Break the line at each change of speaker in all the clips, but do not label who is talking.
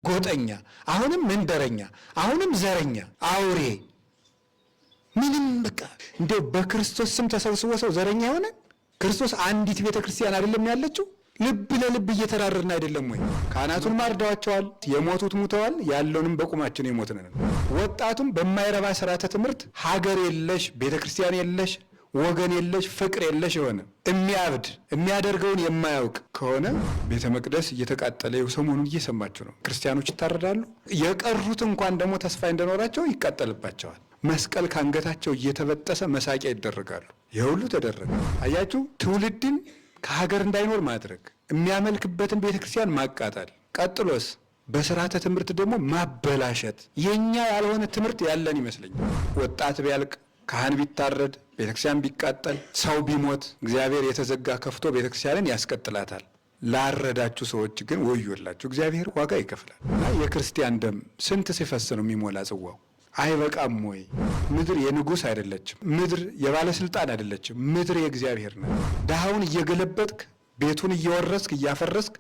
ጎጠኛ፣ አሁንም መንደረኛ፣ አሁንም ዘረኛ፣ አውሬ ምንም በቃ እንደው በክርስቶስ ስም ተሰብስቦ ሰው ዘረኛ የሆነ ክርስቶስ አንዲት ቤተክርስቲያን አይደለም ያለችው? ልብ ለልብ እየተራረርን አይደለም ወይ? ካህናቱን ማርደዋቸዋል፣ የሞቱት ሙተዋል፣ ያለውንም በቁማችን የሞትን ነን። ወጣቱም በማይረባ ስርዓተ ትምህርት ሀገር የለሽ ቤተክርስቲያን የለሽ ወገን የለሽ ፍቅር የለሽ የሆነ የሚያብድ የሚያደርገውን የማያውቅ ከሆነ ቤተ መቅደስ እየተቃጠለ ሰሞኑን እየሰማችሁ ነው። ክርስቲያኖች ይታረዳሉ። የቀሩት እንኳን ደግሞ ተስፋ እንደኖራቸው ይቃጠልባቸዋል። መስቀል ካንገታቸው እየተበጠሰ መሳቂያ ይደረጋሉ። የሁሉ ተደረገ። አያችሁ፣ ትውልድን ከሀገር እንዳይኖር ማድረግ፣ የሚያመልክበትን ቤተክርስቲያን ማቃጠል፣ ቀጥሎስ በስርዓተ ትምህርት ደግሞ ማበላሸት። የኛ ያልሆነ ትምህርት ያለን ይመስለኛል። ወጣት ቢያልቅ፣ ካህን ቢታረድ፣ ቤተክርስቲያን ቢቃጠል፣ ሰው ቢሞት እግዚአብሔር የተዘጋ ከፍቶ ቤተክርስቲያንን ያስቀጥላታል። ላረዳችሁ ሰዎች ግን ወዮላችሁ፣ እግዚአብሔር ዋጋ ይከፍላል። የክርስቲያን ደም ስንት ሲፈስ ነው የሚሞላ ጽዋው? አይበቃም ወይ? ምድር የንጉሥ አይደለችም። ምድር የባለስልጣን አይደለችም። ምድር የእግዚአብሔር ነው። ድሃውን እየገለበጥክ ቤቱን እየወረስክ እያፈረስክ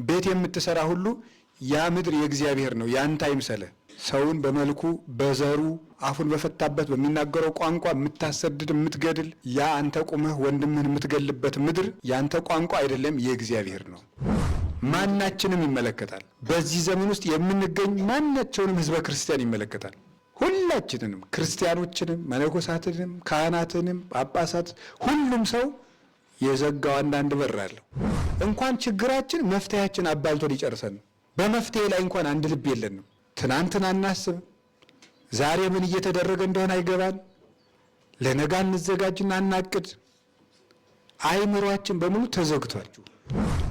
ቤት የምትሰራ ሁሉ ያ ምድር የእግዚአብሔር ነው፣ ያንተ አይምሰልህ። ሰውን በመልኩ በዘሩ አፉን በፈታበት በሚናገረው ቋንቋ የምታሰድድ የምትገድል፣ ያ አንተ ቁመህ ወንድምህን የምትገልበት ምድር ያንተ ቋንቋ አይደለም፣ የእግዚአብሔር ነው። ማናችንም ይመለከታል። በዚህ ዘመን ውስጥ የምንገኝ ማናቸውንም ህዝበ ክርስቲያን ይመለከታል። ሁላችንንም፣ ክርስቲያኖችንም፣ መነኮሳትንም፣ ካህናትንም፣ ጳጳሳት፣ ሁሉም ሰው የዘጋው አንዳንድ በር አለው። እንኳን ችግራችን መፍትሄያችን አባልቶ ሊጨርሰን ነው። በመፍትሄ ላይ እንኳን አንድ ልብ የለንም። ትናንትን አናስብ፣ ዛሬ ምን እየተደረገ እንደሆነ አይገባን፣ ለነጋ እንዘጋጅና አናቅድ። አይምሯችን በሙሉ ተዘግቷል።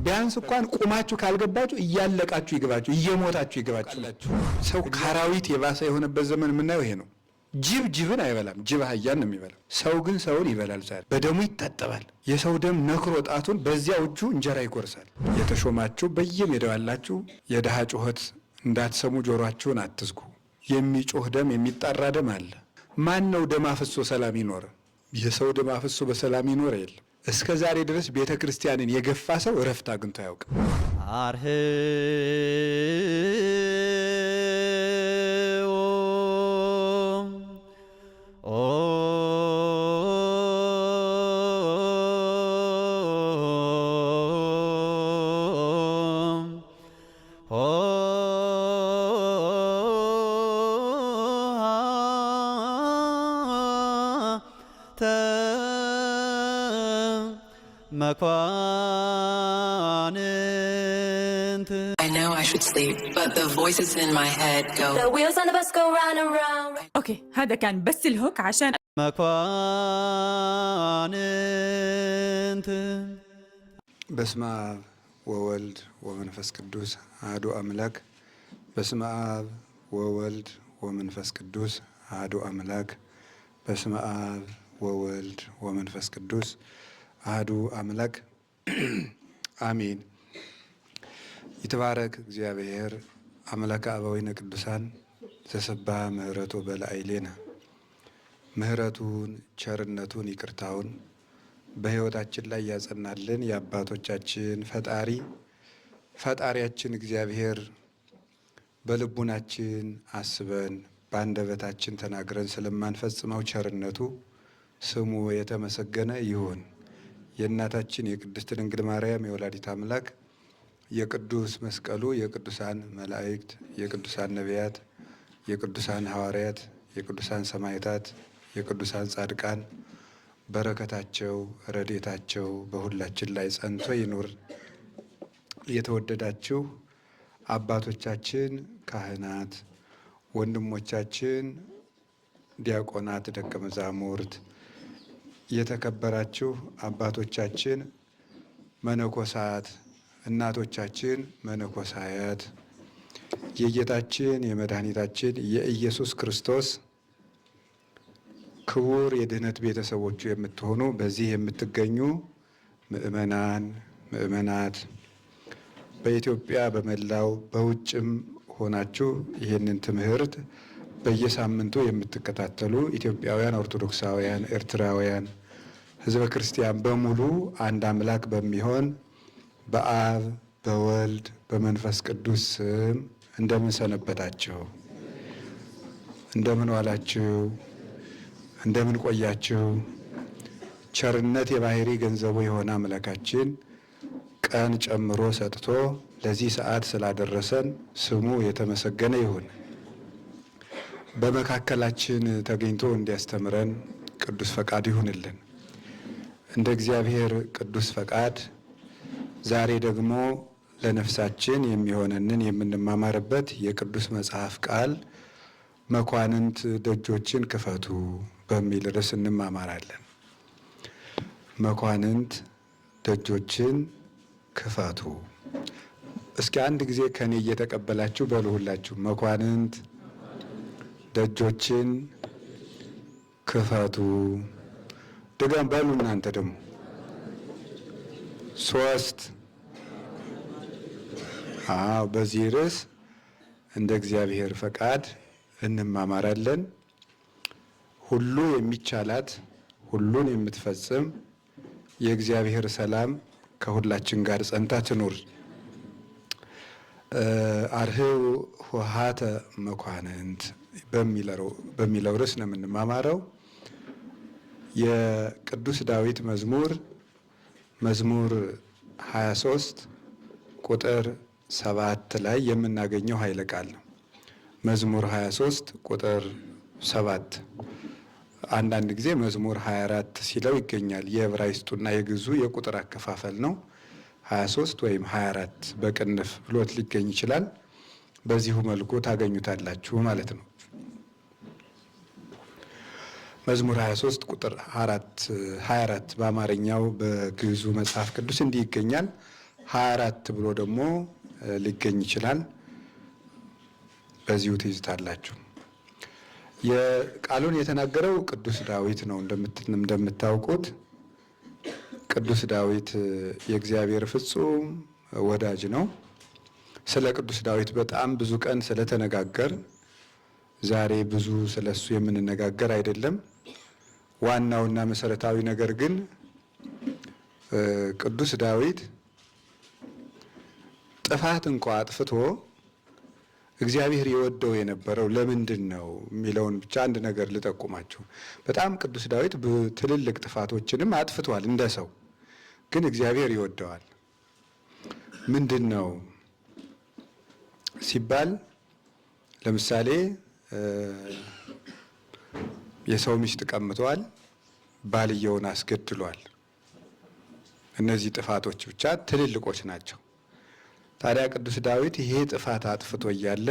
ቢያንስ እንኳን ቁማችሁ ካልገባችሁ እያለቃችሁ ይገባችሁ፣ እየሞታችሁ ይገባችሁ። ሰው ከአራዊት የባሰ የሆነበት ዘመን የምናየው ይሄ ነው። ጅብ ጅብን አይበላም፣ ጅብ አህያን ነው የሚበላው። ሰው ግን ሰውን ይበላል። ዛሬ በደሙ ይታጠባል። የሰው ደም ነክሮ ጣቱን በዚያው እጁ እንጀራ ይጎርሳል። የተሾማችሁ በየሜዳው ያላችሁ የድሃ ጩኸት እንዳትሰሙ ጆሮአችሁን አትዝጉ። የሚጮህ ደም የሚጣራ ደም አለ። ማን ነው ደም አፍሶ ሰላም ይኖረ? የሰው ደም አፍሶ በሰላም ይኖረ የለም። እስከ ዛሬ ድረስ ቤተ ክርስቲያንን የገፋ ሰው እረፍት አግኝቶ አያውቅም።
I know I should sleep, but the voices in my head go. The wheels on the bus go round and round.
اوكي، هذا كان بس الهوك عشان
በስመ አብ ወወልድ ወመንፈስ ቅዱስ አሐዱ አምላክ። በስመ አብ ወወልድ ወመንፈስ ቅዱስ አሐዱ አምላክ። በስመ አብ ወወልድ ወመንፈስ ቅዱስ አሐዱ አምላክ አሜን። ይትባረክ እግዚአብሔር አምላከ አበዊነ ቅዱሳን ዘሰብሐ ምሕረቱ በላዕሌነ። ምሕረቱን ቸርነቱን ይቅርታውን በሕይወታችን ላይ ያጸናልን የአባቶቻችን ፈጣሪያችን እግዚአብሔር በልቡናችን አስበን በአንደበታችን ተናግረን ስለማንፈጽመው ቸርነቱ ስሙ የተመሰገነ ይሁን። የእናታችን የቅድስት ድንግል ማርያም የወላዲት አምላክ የቅዱስ መስቀሉ የቅዱሳን መላእክት፣ የቅዱሳን ነቢያት፣ የቅዱሳን ሐዋርያት፣ የቅዱሳን ሰማዕታት፣ የቅዱሳን ጻድቃን በረከታቸው ረድኤታቸው በሁላችን ላይ ጸንቶ ይኑር። የተወደዳችሁ አባቶቻችን ካህናት፣ ወንድሞቻችን ዲያቆናት፣ ደቀ መዛሙርት፣ የተከበራችሁ አባቶቻችን መነኮሳት፣ እናቶቻችን መነኮሳያት፣ የጌታችን የመድኃኒታችን የኢየሱስ ክርስቶስ ክቡር የድህነት ቤተሰቦቹ የምትሆኑ በዚህ የምትገኙ ምእመናን፣ ምእመናት፣ በኢትዮጵያ በመላው በውጭም ሆናችሁ ይህንን ትምህርት በየሳምንቱ የምትከታተሉ ኢትዮጵያውያን፣ ኦርቶዶክሳውያን፣ ኤርትራውያን ሕዝበ ክርስቲያን በሙሉ አንድ አምላክ በሚሆን በአብ በወልድ በመንፈስ ቅዱስ ስም እንደምን ሰነበታችሁ? እንደምን ዋላችሁ? እንደምን ቆያችሁ? ቸርነት የባህሪ ገንዘቡ የሆነ አምላካችን ቀን ጨምሮ ሰጥቶ ለዚህ ሰዓት ስላደረሰን ስሙ የተመሰገነ ይሁን። በመካከላችን ተገኝቶ እንዲያስተምረን ቅዱስ ፈቃድ ይሁንልን። እንደ እግዚአብሔር ቅዱስ ፈቃድ ዛሬ ደግሞ ለነፍሳችን የሚሆነንን የምንማማርበት የቅዱስ መጽሐፍ ቃል መኳንንት ደጆችን ክፈቱ በሚል ርዕስ እንማማራለን። መኳንንት ደጆችን ክፈቱ። እስኪ አንድ ጊዜ ከኔ እየተቀበላችሁ በሉ ሁላችሁ። መኳንንት ደጆችን ክፈቱ። ድገም በሉ እናንተ ደግሞ 3 በዚህ ርዕስ እንደ እግዚአብሔር ፈቃድ እንማማራለን። ሁሉ የሚቻላት ሁሉን የምትፈጽም የእግዚአብሔር ሰላም ከሁላችን ጋር ጸንታ ትኑር። አርህው ኆኃተ መኳንንት በሚለው ርዕስ ነው የምንማማረው። የቅዱስ ዳዊት መዝሙር 23 ቁጥር 7 ላይ የምናገኘው ኃይለ ቃል ነው። መዝሙር 23 ቁጥር 7፣ አንዳንድ ጊዜ መዝሙር 24 ሲለው ይገኛል። የዕብራይስጡና የግዕዙ የቁጥር አከፋፈል ነው። 23 ወይም 24 በቅንፍ ብሎት ሊገኝ ይችላል። በዚሁ መልኩ ታገኙታላችሁ ማለት ነው። መዝሙር 23 ቁጥር 24 በአማርኛው በግዕዙ መጽሐፍ ቅዱስ እንዲህ ይገኛል። 24 ብሎ ደግሞ ሊገኝ ይችላል። በዚሁ ትይዝታላችሁ። የቃሉን የተናገረው ቅዱስ ዳዊት ነው። እንደምታውቁት ቅዱስ ዳዊት የእግዚአብሔር ፍጹም ወዳጅ ነው። ስለ ቅዱስ ዳዊት በጣም ብዙ ቀን ስለተነጋገር ዛሬ ብዙ ስለሱ የምንነጋገር አይደለም። ዋናውና መሰረታዊ ነገር ግን ቅዱስ ዳዊት ጥፋት እንኳ አጥፍቶ እግዚአብሔር የወደው የነበረው ለምንድን ነው የሚለውን ብቻ አንድ ነገር ልጠቁማችሁ። በጣም ቅዱስ ዳዊት ትልልቅ ጥፋቶችንም አጥፍቷል እንደ ሰው፣ ግን እግዚአብሔር ይወደዋል። ምንድን ነው ሲባል ለምሳሌ የሰው ሚስት ቀምቷል፣ ባልየውን አስገድሏል። እነዚህ ጥፋቶች ብቻ ትልልቆች ናቸው። ታዲያ ቅዱስ ዳዊት ይሄ ጥፋት አጥፍቶ እያለ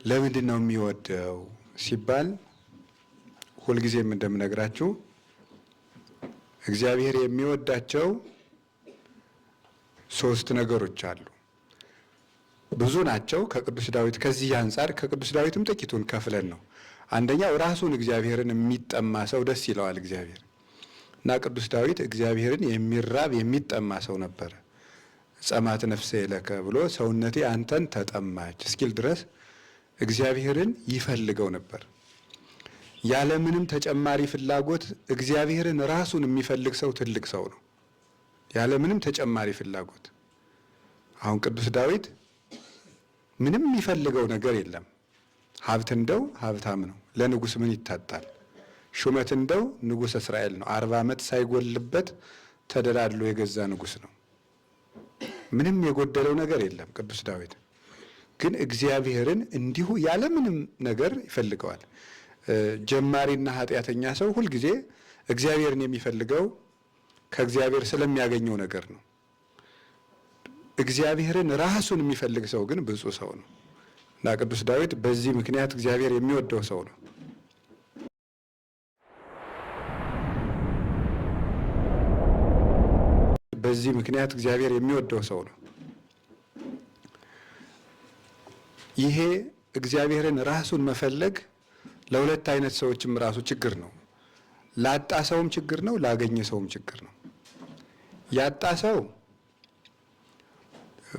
ለምንድን ነው የሚወደው ሲባል ሁልጊዜም እንደምነግራችሁ እግዚአብሔር የሚወዳቸው 3 ነገሮች አሉ። ብዙ ናቸው ከቅዱስ ዳዊት። ከዚህ አንጻር ከቅዱስ ዳዊትም ጥቂቱን ከፍለን ነው። አንደኛው ራሱን እግዚአብሔርን የሚጠማ ሰው ደስ ይለዋል እግዚአብሔር እና ቅዱስ ዳዊት እግዚአብሔርን የሚራብ የሚጠማ ሰው ነበረ። ጸማት ነፍሴ ለከ ብሎ ሰውነቴ አንተን ተጠማች እስኪል ድረስ እግዚአብሔርን ይፈልገው ነበር። ያለምንም ተጨማሪ ፍላጎት እግዚአብሔርን ራሱን የሚፈልግ ሰው ትልቅ ሰው ነው። ያለምንም ተጨማሪ ፍላጎት። አሁን ቅዱስ ዳዊት ምንም የሚፈልገው ነገር የለም። ሀብት እንደው ሀብታም ነው። ለንጉሥ ምን ይታጣል? ሹመት እንደው ንጉሥ እስራኤል ነው። 40 ዓመት ሳይጎልበት ተደላድሎ የገዛ ንጉሥ ነው። ምንም የጎደለው ነገር የለም። ቅዱስ ዳዊት ግን እግዚአብሔርን እንዲሁ ያለምንም ነገር ይፈልገዋል። ጀማሪና ኃጢአተኛ ሰው ሁልጊዜ እግዚአብሔርን የሚፈልገው ከእግዚአብሔር ስለሚያገኘው ነገር ነው። እግዚአብሔርን ራሱን የሚፈልግ ሰው ግን ብፁዕ ሰው ነው እና ቅዱስ ዳዊት በዚህ ምክንያት እግዚአብሔር የሚወደው ሰው ነው። በዚህ ምክንያት እግዚአብሔር የሚወደው ሰው ነው። ይሄ እግዚአብሔርን ራሱን መፈለግ ለሁለት አይነት ሰዎችም ራሱ ችግር ነው። ላጣ ሰውም ችግር ነው፣ ላገኘ ሰውም ችግር ነው። ያጣ ሰው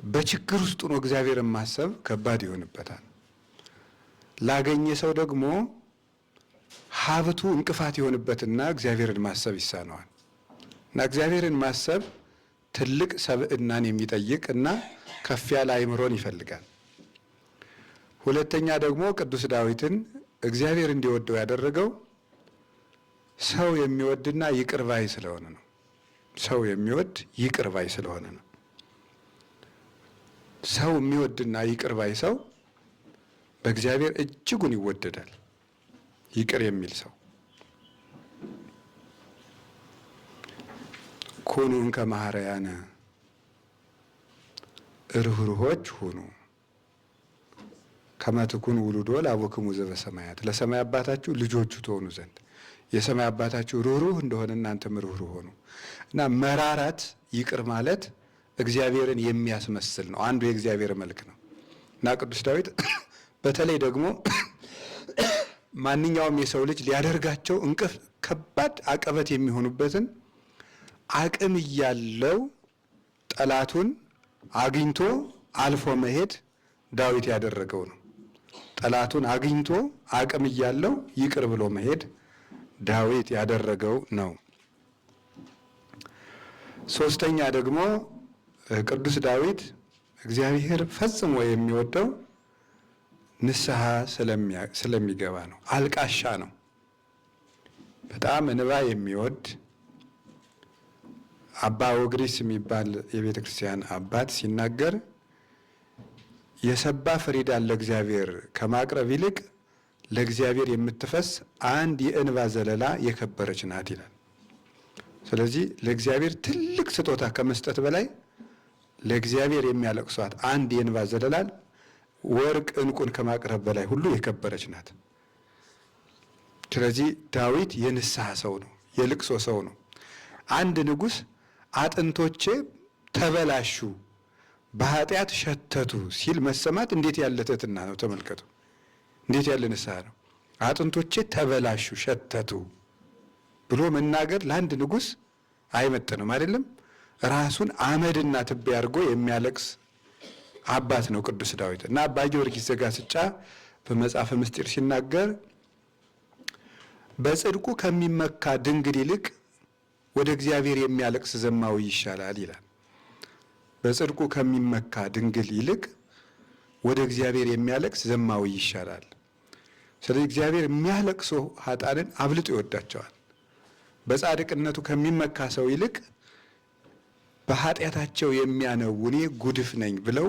በችግር ውስጥ ነው እግዚአብሔርን ማሰብ ከባድ ይሆንበታል። ላገኘ ሰው ደግሞ ሀብቱ እንቅፋት ይሆንበትና እግዚአብሔርን ማሰብ ይሳነዋል። እና እግዚአብሔርን ማሰብ ትልቅ ሰብዕናን የሚጠይቅ እና ከፍ ያለ አእምሮን ይፈልጋል። ሁለተኛ ደግሞ ቅዱስ ዳዊትን እግዚአብሔር እንዲወደው ያደረገው ሰው የሚወድና ይቅር ባይ ስለሆነ ነው። ሰው የሚወድ ይቅር ባይ ስለሆነ ነው። ሰው የሚወድና ይቅር ባይ ሰው በእግዚአብሔር እጅጉን ይወደዳል። ይቅር የሚል ሰው ኩኑ እንከ መሐረያነ ርኅሩኆች ሁኑ ከመ ትኩኑ ውሉዶ ለአቡክሙ ዘበሰማያት ለሰማይ አባታችሁ ልጆቹ ትሆኑ ዘንድ የሰማይ አባታችሁ ርኅሩህ እንደሆነ እናንተም ርኅሩህ ሆኑ። እና መራራት ይቅር ማለት እግዚአብሔርን የሚያስመስል ነው። አንዱ የእግዚአብሔር መልክ ነው። እና ቅዱስ ዳዊት በተለይ ደግሞ ማንኛውም የሰው ልጅ ሊያደርጋቸው እንቅፍ ከባድ አቀበት የሚሆኑበትን አቅም እያለው ጠላቱን አግኝቶ አልፎ መሄድ ዳዊት ያደረገው ነው። ጠላቱን አግኝቶ አቅም እያለው ይቅር ብሎ መሄድ ዳዊት ያደረገው ነው። ሶስተኛ ደግሞ ቅዱስ ዳዊት እግዚአብሔር ፈጽሞ የሚወደው ንስሐ ስለሚገባ ነው። አልቃሻ ነው። በጣም እንባ የሚወድ አባ ወግሪስ የሚባል የቤተ ክርስቲያን አባት ሲናገር የሰባ ፍሪዳን ለእግዚአብሔር ከማቅረብ ይልቅ ለእግዚአብሔር የምትፈስ አንድ የእንባ ዘለላ የከበረች ናት ይላል። ስለዚህ ለእግዚአብሔር ትልቅ ስጦታ ከመስጠት በላይ ለእግዚአብሔር የሚያለቅሷት አንድ የእንባ ዘለላን ወርቅ ዕንቁን ከማቅረብ በላይ ሁሉ የከበረች ናት። ስለዚህ ዳዊት የንስሐ ሰው ነው፣ የልቅሶ ሰው ነው። አንድ ንጉሥ አጥንቶቼ ተበላሹ በኃጢአት ሸተቱ ሲል መሰማት እንዴት ያለ ትሕትና ነው! ተመልከቱ፣ እንዴት ያለ ንስሐ ነው! አጥንቶቼ ተበላሹ ሸተቱ ብሎ መናገር ለአንድ ንጉሥ አይመጥንም፣ አይደለም? ራሱን አመድና ትቢያ አድርጎ የሚያለቅስ አባት ነው ቅዱስ ዳዊት። እና አባ ጊዮርጊስ ዘጋስጫ በመጽሐፈ ምስጢር ሲናገር በጽድቁ ከሚመካ ድንግል ይልቅ ወደ እግዚአብሔር የሚያለቅስ ዘማዊ ይሻላል ይላል። በጽድቁ ከሚመካ ድንግል ይልቅ ወደ እግዚአብሔር የሚያለቅስ ዘማዊ ይሻላል። ስለዚህ እግዚአብሔር የሚያለቅሱ ኃጥአንን አብልጦ ይወዳቸዋል። በጻድቅነቱ ከሚመካ ሰው ይልቅ በኃጢአታቸው የሚያነው እኔ ጉድፍ ነኝ ብለው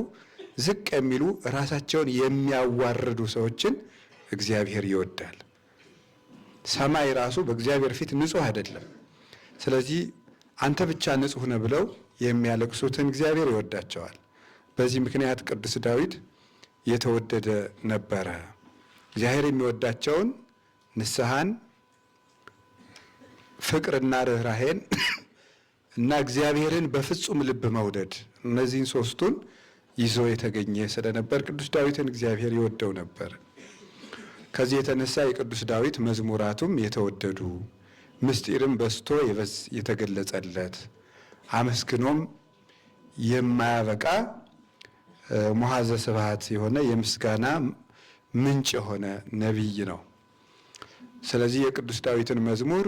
ዝቅ የሚሉ ራሳቸውን የሚያዋርዱ ሰዎችን እግዚአብሔር ይወዳል። ሰማይ ራሱ በእግዚአብሔር ፊት ንጹሕ አይደለም። ስለዚህ አንተ ብቻ ንጹሕ ነህ ብለው የሚያለቅሱትን እግዚአብሔር ይወዳቸዋል። በዚህ ምክንያት ቅዱስ ዳዊት የተወደደ ነበረ። እግዚአብሔር የሚወዳቸውን ንስሐን፣ ፍቅርና ርኅራኄን እና እግዚአብሔርን በፍጹም ልብ መውደድ እነዚህን ሶስቱን ይዞ የተገኘ ስለነበር ቅዱስ ዳዊትን እግዚአብሔር ይወደው ነበር። ከዚህ የተነሳ የቅዱስ ዳዊት መዝሙራቱም የተወደዱ ምስጢርም በስቶ የተገለጸለት አመስግኖም የማያበቃ ሙሐዘ ስብሐት የሆነ የምስጋና ምንጭ የሆነ ነቢይ ነው። ስለዚህ የቅዱስ ዳዊትን መዝሙር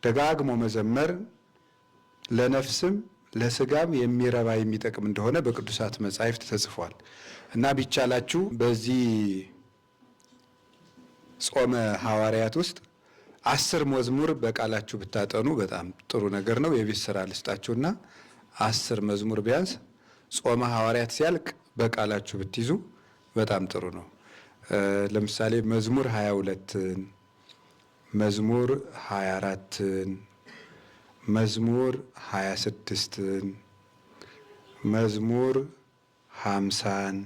ደጋግሞ መዘመር ለነፍስም ለስጋም የሚረባ የሚጠቅም እንደሆነ በቅዱሳት መጻሕፍት ተጽፏል እና ቢቻላችሁ በዚህ ጾመ ሐዋርያት ውስጥ 10 መዝሙር በቃላችሁ ብታጠኑ በጣም ጥሩ ነገር ነው። የቤት ስራ ልስጣችሁና 10 መዝሙር ቢያንስ ጾመ ሐዋርያት ሲያልቅ በቃላችሁ ብትይዙ በጣም ጥሩ ነው። ለምሳሌ መዝሙር 22ን፣ መዝሙር 24ን፣ መዝሙር 26ን፣ መዝሙር 50ን፣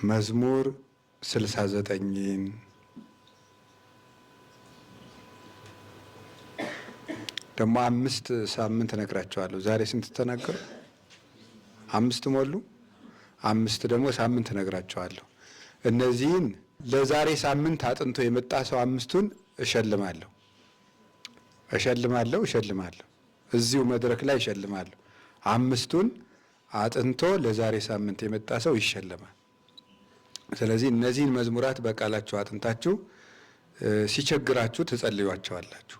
መዝሙር 69ን፣ ደግሞ 5 ሳምንት እነግራቸዋለሁ። ዛሬ ስንት ተናገሩ? 5 ሞሉ። 5 ደግሞ ሳምንት እነግራቸዋለሁ። እነዚህን ለዛሬ ሳምንት አጥንቶ የመጣ ሰው 5ቱን እሸልማለሁ። እዚሁ መድረክ ላይ እሸልማለሁ። 5ቱን አጥንቶ ለዛሬ ሳምንት የመጣ ሰው ይሸለማል። ስለዚህ እነዚህን መዝሙራት በቃላችሁ አጥንታችሁ ሲቸግራችሁ ትጸልዩዋቸዋላችሁ።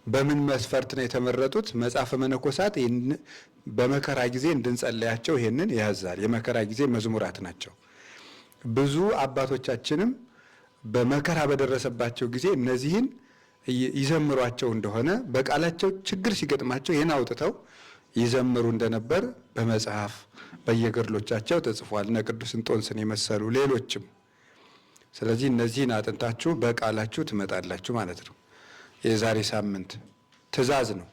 በምን መስፈርት ነው የተመረጡት? መጽሐፈ መነኮሳት በመከራ ጊዜ እንድንጸልያቸው ይሄንን ያዛል። የመከራ ጊዜ መዝሙራት ናቸው። ብዙ አባቶቻችንም በመከራ በደረሰባቸው ጊዜ እነዚህን ይዘምሯቸው እንደሆነ በቃላቸው ችግር ሲገጥማቸው ይህን አውጥተው ይዘምሩ እንደነበር በመጽሐፍ በየገድሎቻቸው ተጽፏል። እነ ቅዱስ እንጦንስን የመሰሉ ሌሎችም። ስለዚህ እነዚህን አጥንታችሁ በቃላችሁ ትመጣላችሁ ማለት ነው። የዛሬ ሳምንት ትእዛዝ ነው።